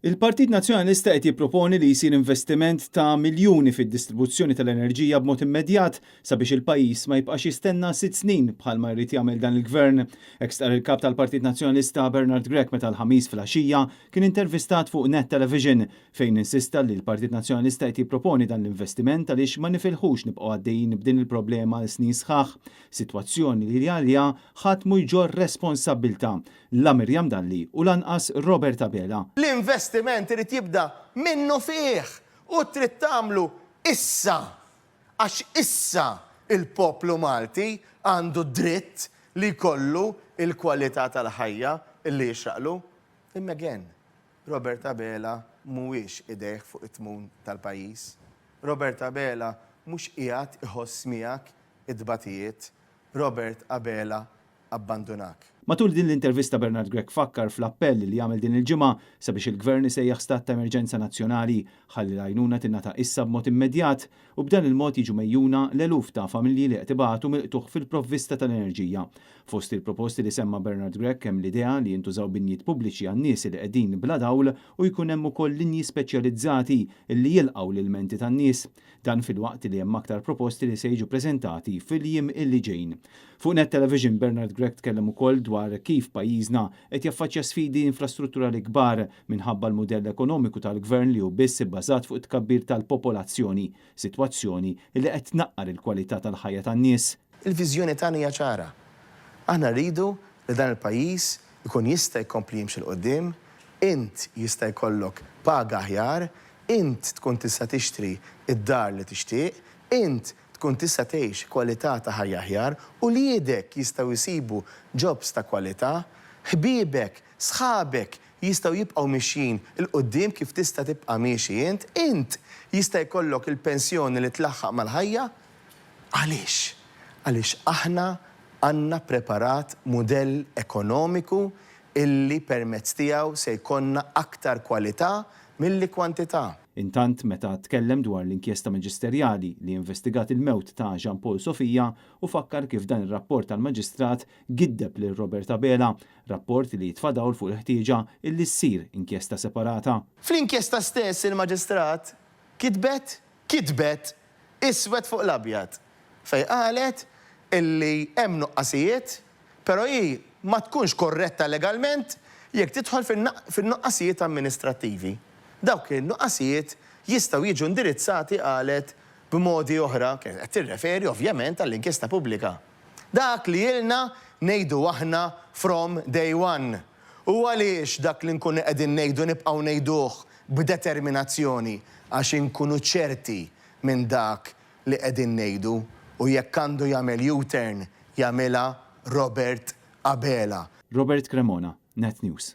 Il-Partit Nazzjonalista qed jipproponi li jsir investiment ta' miljuni fid-distribuzzjoni tal-enerġija b'mod immedjat sabiex il-pajjiż ma jibqax jistenna 6 snin bħalma jrid jagħmel dan il-gvern. Ekstar il-kap tal-Partit Nazzjonalista Bernard Grech meta l-ħamis fil-għaxija kien intervistat fuq Net Television fejn insista li l-Partit Nazzjonalista qed jipproponi dan l-investiment għaliex ma nifilħux nibqgħu għaddejjin b'din il-problema l snin sħaħ. Sitwazzjoni li għalija ħadd mu jġor responsabbilta la Mirjam Dalli u lanqas Robert Abela. L-investiment irid jibda minnu fih u trid tagħmlu issa. Għax issa il-poplu Malti għandu dritt li jkollu il-kwalità tal-ħajja illi jixraqlu. Imma again, Robert Abela mhuwiex idejh fuq it-tmun tal-pajjiż. Robert Abela mhux qiegħed iħoss miegħek id-dbatijiet. Robert Abela abbandunak. Matul din l-intervista Bernard Grech fakkar fl-appell li jagħmel din il-ġimgħa sabiex il-Gvern isejjaħ stat ta' emerġenza nazzjonali ħalli l-għajnuna tingħata issa b'mod immedjat u b'dan il-mod jiġu mejjuna l-eluf ta' familji li qed ibatu milqutuh fil-provvista tal-enerġija. Fost il-proposti li semma Bernard Grech hemm l-idea li jintużaw binjiet pubbliċi għan-nies li qegħdin bla dawl u jkun hemm ukoll linji speċjalizzati li jilqgħu l-ilmenti tan-nies. Dan fil-waqt li hemm aktar proposti li se jiġu preżentati fil-jiem illi ġejjin. Fuq Net Television Bernard Grech tkellem ukoll dwar kif pajjiżna qed jaffaċċja sfidi infrastrutturali kbar minħabba l-mudell ekonomiku tal-gvern li hu biss ibbażat fuq it-tkabbir tal-popolazzjoni, sitwazzjoni li qed tnaqqar il-kwalità tal-ħajja tan-nies. Il-viżjoni tagħna hija ċara. Aħna rridu li dan il-pajjiż ikun jista' jkompli jimxi l-qudiem, int jista' jkollok paga aħjar, int tkun tista' tixtri id-dar li tixtieq, int tkun tista' tgħix kwalità ta' ħajja aħjar u li jidek jistgħu jsibu jobs ta' kwalità, ħbiebek, sħabek jistgħu jibqgħu mixjin il-qudiem kif tista' tibqa' miexi int jista' jkollok il-pensjoni li tlaħħaq mal-ħajja. Għaliex? Għaliex aħna għandna preparat mudell ekonomiku illi permezz tiegħu se jkollna aktar kwalità milli kwantità. Intant meta tkellem dwar l-inkjesta maġisterjali li investigat il-mewt ta' Jean Paul Sofija u fakkar kif dan ir-rapport tal-Maġistrat giddeb lil Robert Abela, rapport li jitfadaw fuq il-ħtieġa illi ssir inkjesta separata. Fl-inkjesta stess il-Maġistrat kitbet iswed fuq l-abjad fejn qalet illi hemm nuqqasijiet, però hi ma tkunx korretta legalment jekk tidħol fin-nuqqasijiet amministrattivi. Dawk il-nuqqasijiet jistgħu jiġu indirizzati qalet b'modi oħra, qed tirreferi ovvjament għall-inkjesta pubblika. Dak li ilna ngħidu aħna from day one. U għaliex dak li nkunu qegħdin ngħidu nibqgħu ngħiduh b'determinazzjoni għax inkunu ċerti minn dak li qegħdin ngħidu u jekk għandu jagħmel U-turn jagħmilha Robert Abela. Robert Cremona, Net News.